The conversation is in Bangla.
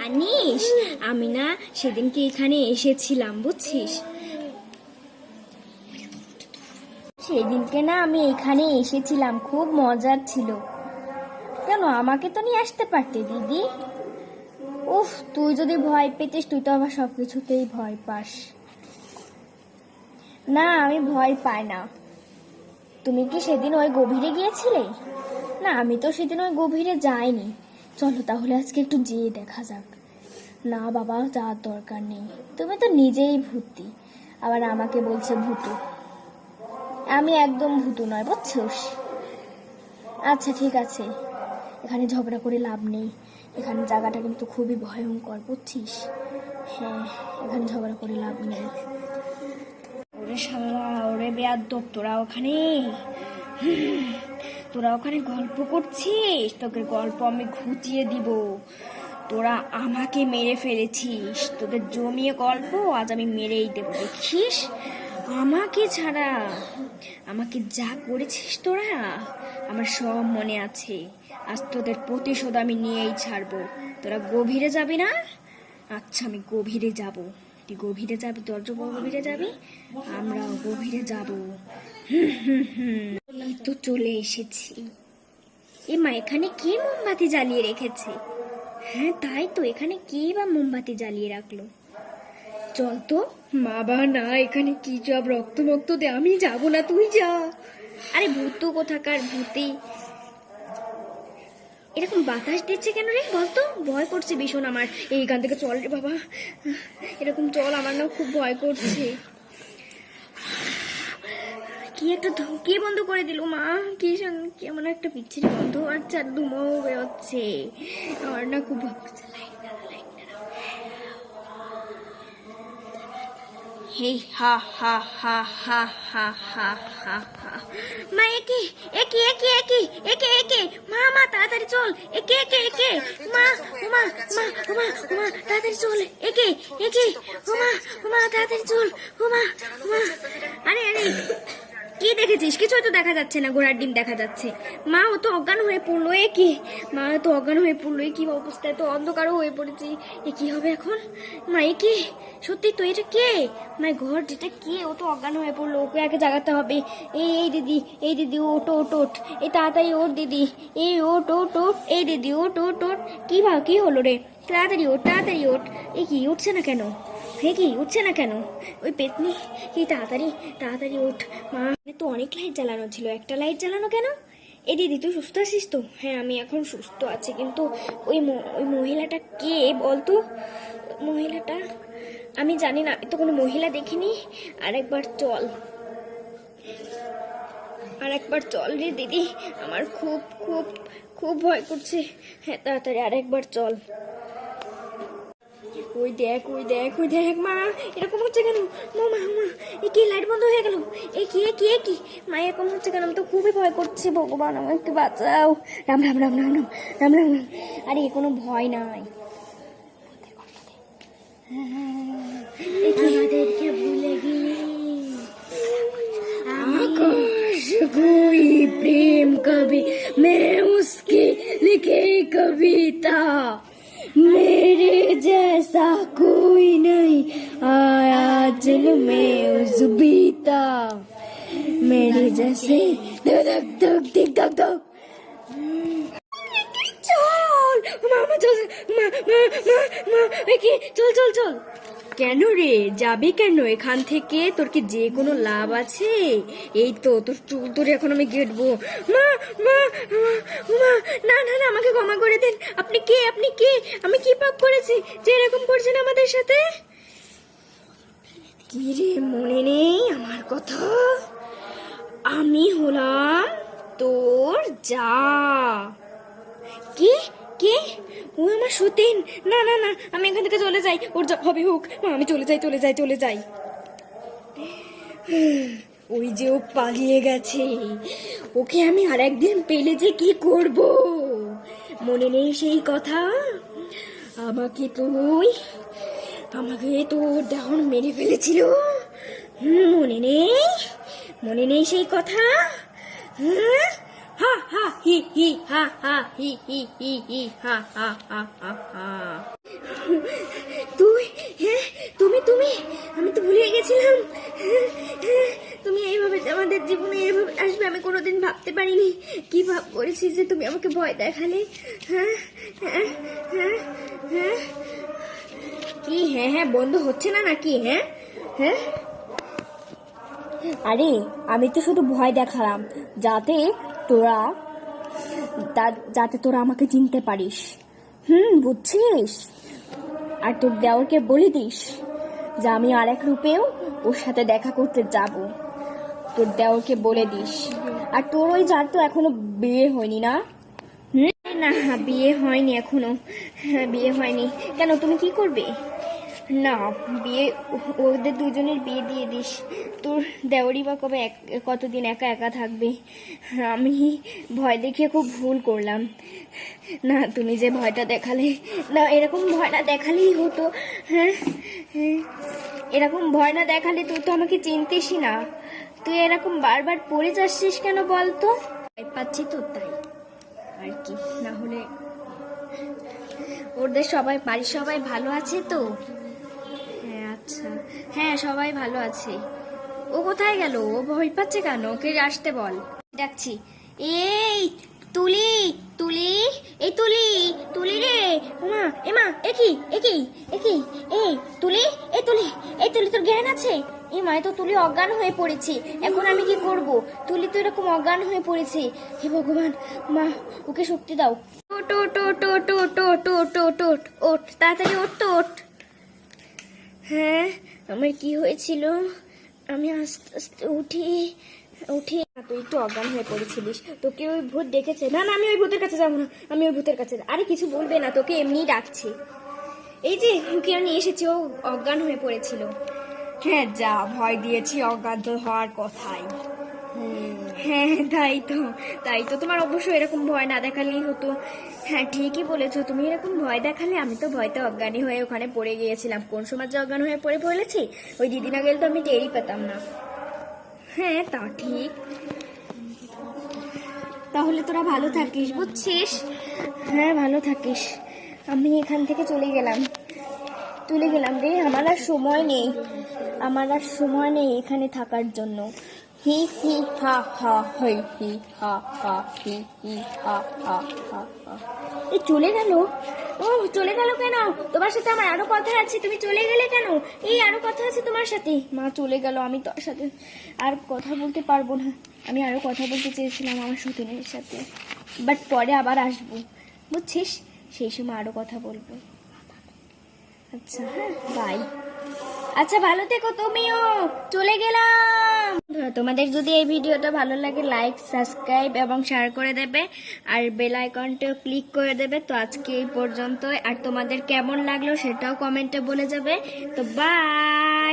আনিস, আমি না সেদিনকে এখানে এসেছিলাম বুঝছিস। সেদিনকে না আমি এখানে এসেছিলাম, খুব মজার ছিল। কেন, আমাকে তো নিয়ে আসতে পারতে দিদি। উফ, তুই যদি ভয় পেতিস, তুই তো আবার সবকিছুতেই ভয় পাস। না, আমি ভয় পাই না। তুমি কি সেদিন ওই গভীরে গিয়েছিলে? না, আমি তো সেদিন ওই গভীরে যাইনি। চলো তাহলে আজকে একটু যেয়ে দেখা যাক। না বাবা, যাওয়ার দরকার নেই। তুমি তো নিজেই ভূতি, আবার আমাকে বলছে ভূতু। আমি একদম ভূতু নয়, বুঝছোস। আচ্ছা ঠিক আছে, এখানে ঝগড়া করে লাভ নেই। এখানে জায়গাটা কিন্তু খুবই ভয়ঙ্কর, বুঝছিস। হ্যাঁ, এখানে ঝগড়া করে লাভ নেই। ওরে শালা, ওরে বেয়াদ্দপ, তোরা ওখানে গল্প করছিস। তোকে গল্প আমি ঘুচিয়ে দিব। তোরা আমাকে মেরে ফেলেছিস, তোদের জমিয়ে গল্প আজ আমি মেরেই দেবো, দেখিস। আমাকে ছাড়া, আমাকে যা করেছিস তোরা, আমার সব মনে আছে। আজ তোদের প্রতিশোধ আমি নিয়েই ছাড়বো। তোরা গভীরে যাবি না? আচ্ছা, আমি গভীরে যাব। তুই গভীরে যাবি, তোর গভীরে যাবি, আমরাও গভীরে যাব। তো চলে এসেছি। এ মা, এখানে কে মোমবাতি জ্বালিয়ে রেখেছে? হ্যাঁ তাই তো, এখানে কে বা মোমবাতি জ্বালিয়ে রাখলো? চল তো। মা বা না, এখানে কি সব রক্ত দে, আমি যাব না, তুই যা। আরে ভূতু কোথাকার ভূতি, এরকম বাতাস দিচ্ছে কেন রে বলতো? ভয় করছে ভীষণ আমার। এইখান থেকে চল রে বাবা, এরকম চল, আমার না খুব ভয় করছে। কি একটা কে বন্ধ করে দিল মা? কি কেমন একটা বিচ্ছিরি গন্ধ, আচ্ছা ধুমাও বেরোচ্ছে। আমার না খুব ভয় করছে। হে হা হা হা হা হা হা হা হা। মা, একে একে একে একে একে একে মা, মা তাড়াতাড়ি চল, একে একে একে মা, ওমা মা, ওমা ওমা তাড়াতাড়ি চল, একে একে ওমা, ওমা তাড়াতাড়ি চল, ওমা ওমা। আরে আরে, কি দেখেছিস? কিছুই তো দেখা যাচ্ছে না, ঘোড়ার ডিম দেখা যাচ্ছে। মা, ও তো অজ্ঞান হয়ে পড়লো। এ কি মা, তো অজ্ঞান হয়ে পড়লো। এ কি অবস্থায়, তো অন্ধকারও হয়ে পড়েছি। এ কি হবে এখন? মা, এ কি সত্যি তো? এটা কে? মা, ঘর যেটা কে? ও তো অজ্ঞান হয়ে পড়লো, ওকে আগে জাগাতে হবে। এই দিদি, এই দিদি, ওট ওট ওট, এই তাড়াতাড়ি ওঠ দিদি, এই ওট ওট ওট, এই দিদি ওট ওট ওট। কি হলো রে? তাড়াতাড়ি ওঠ, তাড়াতাড়ি ওঠ। এ কি উঠছে না কেন? হে কি উঠছে না কেন? ওই পেতনি, এই তাড়াতাড়ি তাড়াতাড়ি ওঠ। মা, তো অনেক লাইট জ্বালানো ছিল, একটা লাইট জ্বালানো কেন? এ দিদি, তুই সুস্থ আছিস তো? হ্যাঁ, আমি এখন সুস্থ আছি, কিন্তু ওই মহিলাটা কে বলতো? মহিলাটা আমি জানি না, আমি তো কোনো মহিলা দেখিনি। আরেকবার চল, আরেকবার চল রে দিদি, আমার খুব খুব খুব ভয় করছে। হ্যাঁ তাড়াতাড়ি আরেকবার চল। ওই দেখ, ওই দেখ, ওই দেখ মা, এরকম হচ্ছে কেন? মা মা মা, এ কি লাইট বন্ধ হয়ে গেল? এ কি কি মা, এরকম হচ্ছে কেন? আমি তো খুবই ভয় করছি, ভগবান আমাকে বাঁচাও। রাম রাম রাম রাম রাম রাম রাম রাম। আরে কোনো ভয় নাই, আমাদেরকে ভুলে গেলি। आकाश कोई प्रेम कभी, मैं उसकी लिखी कविता, मेरे जैसा कोई नहीं आया दिल में उस बीता, मेरे जैसे धक धक धक धक धक। চল মামা, চল মা মা মা মা, চল চল চল। কেন রে, যাবি কেন এখান থেকে? তোর কি যে কোনো লাভ আছে? এই তো তোর চুল তোর এখন আমি কেটবো। মা মা মা, না না না, আমাকে ক্ষমা করে দেন। আপনি কে? আপনি কে? আমি কি পাপ করেছি যে এরকম করছেন আমাদের সাথে? কি রে, মনে নেই আমার কথা? আমি হলাম তোর যা। কি কে? ও আমার সতীন। না না না, আমি এখান থেকে চলে যাই, ওর যা হবে হোক। আমি চলে যাই চলে যাই চলে যাই। ওই যে ও পালিয়ে গেছে, ওকে আমি আর একদিন পেলে যে কি করব, মনে নেই সেই কথা? আমাকে তোর দেহন মেরে ফেলেছিল, মনে নেই সেই কথা? হ্যাঁ, হা হা হি হি হা হা হি হি হি হি হা হা হা হা হা। তুই, হ্যাঁ তুমি তুমি, আমি তো ভুলে গেছিলাম। তুমি এইভাবে আমাদের জীবনে এইভাবে আসবে আমি কোনোদিন ভাবতে পারিনি। কি ভাব করেছি যে তুমি আমাকে ভয় দেখালে। হ্যাঁ হ্যাঁ হ্যাঁ হ্যাঁ, কি হ্যাঁ হ্যাঁ বন্ধ হচ্ছে না নাকি? হ্যাঁ হ্যাঁ, আরে আমি তো শুধু ভয় দেখালাম যাতে তোরা যাতে তোরা আমাকে চিনতে পারিস। বুঝছিস? আর তোর দেওরকে বলে দিস যে আমি আরেক রূপেও ওর সাথে দেখা করতে যাব। তোর দেওরকে বলে দিস। আর তোর ওই যার তো এখনো বিয়ে হয়নি না? না, বিয়ে হয়নি এখনো। হ্যাঁ, বিয়ে হয়নি। কেন, তুমি কি করবে? না, বিয়ে ওদের দুজনের বিয়ে দিয়ে দিস। তোর দেওরই বা কবে কতদিন একা একা থাকবে। আমি ভয় দেখিয়ে খুব ভুল করলাম। না, তুমি যে ভয়টা দেখালে, না এরকম ভয় না দেখালেই হতো। হ্যাঁ, এরকম ভয় না দেখালে তুই তো আমাকে চিনতিসই না। তুই এরকম বারবার পড়ে যাচ্ছিস কেন বলতো? ভয় পাচ্ছি তো তাই আর কি। না হলে ওদের বাড়ির সবাই ভালো আছে তো? হ্যাঁ আচ্ছা, হ্যাঁ সবাই ভালো আছে। ও কোথায় গেল? ও ভয় পাচ্ছে কেন? ওকে আসতে বল। ডাকছি। এই তুলি, তুলি, এই তুলি, তুলি রে। ওমা, এমা, একই একই একই, এই তুলি, এই তুলি, এই তুলি, তোর জ্ঞান আছে? এই মা, তো তুলি অজ্ঞান হয়ে পড়েছে। এখন আমি কি করব? তুলি তো এরকম অজ্ঞান হয়ে পড়েছে। হে ভগবান, মা ওকে শক্তি দাও। ওট ওট ওট ওট ওট ওট ওট ওট ওট ওট, তাড়াতাড়ি ওঠ তো ওঠ। হ্যাঁ, আমার কি হয়েছিল? আমি আস্তে আস্তে উঠে তুই একটু অজ্ঞান হয়ে পড়েছিলিস। তোকে ওই ভূত ডেকেছে। না না, আমি ওই ভূতের কাছে যাবো না, আমি ওই ভূতের কাছে। আরে কিছু বলবে না, তোকে এমনিই ডাকছে। এই যে ওকে নিয়ে এসেছি, ও অজ্ঞান হয়ে পড়েছিল। হ্যাঁ, যা ভয় দিয়েছি, অজ্ঞান তো হওয়ার কথাই। হ্যাঁ তাই তো তোমার অবশ্য এরকম ভয় না দেখালেই হতো। হ্যাঁ ঠিকই বলেছো, তুমি এরকম ভয় দেখালে। আমি তো ভয়তে অজ্ঞানী হয়ে ওখানে পড়ে গিয়েছিলাম। কোন সময় যে অজ্ঞান হয়ে পড়েছি ওই দিদি না গেলে তো আমি টেরই পেতাম না। হ্যাঁ তা ঠিক। তাহলে তোরা ভালো থাকিস, বুঝছিস? হ্যাঁ ভালো থাকিস। আমি এখান থেকে চলে গেলাম রে। আমার আর সময় নেই এখানে থাকার জন্য। হি হি হা হা, হই হি হা হা, হি হি হা হা হা হা। এই চলে গেল? ও চলে গেল কেন? তোমার সাথে আমার আরো কথা আছে, তুমি চলে গেলে কেন? এই আরো কথা আছে তোমার সাথে। মা চলে গেল, আমি তোর সাথে আর কথা বলতে পারবো না। আমি আরো কথা বলতে চেয়েছিলাম আমার সতীনের সাথে, বাট পরে আবার আসবো, বুঝছিস? সেই সময় আরো কথা বলবো। আচ্ছা হ্যাঁ, বাই। আচ্ছা ভালো থেকো তুমিও, চলে গেলাম। তোমাদের যদি এই ভিডিওটা ভালো লাগে লাইক, সাবস্ক্রাইব এবং শেয়ার করে দেবে, আর বেল আইকনটাও ক্লিক করে দেবে। তো আজকে এই পর্যন্ত, আর তোমাদের কেমন লাগলো সেটাও কমেন্টে বলে যাবে। তো বাই।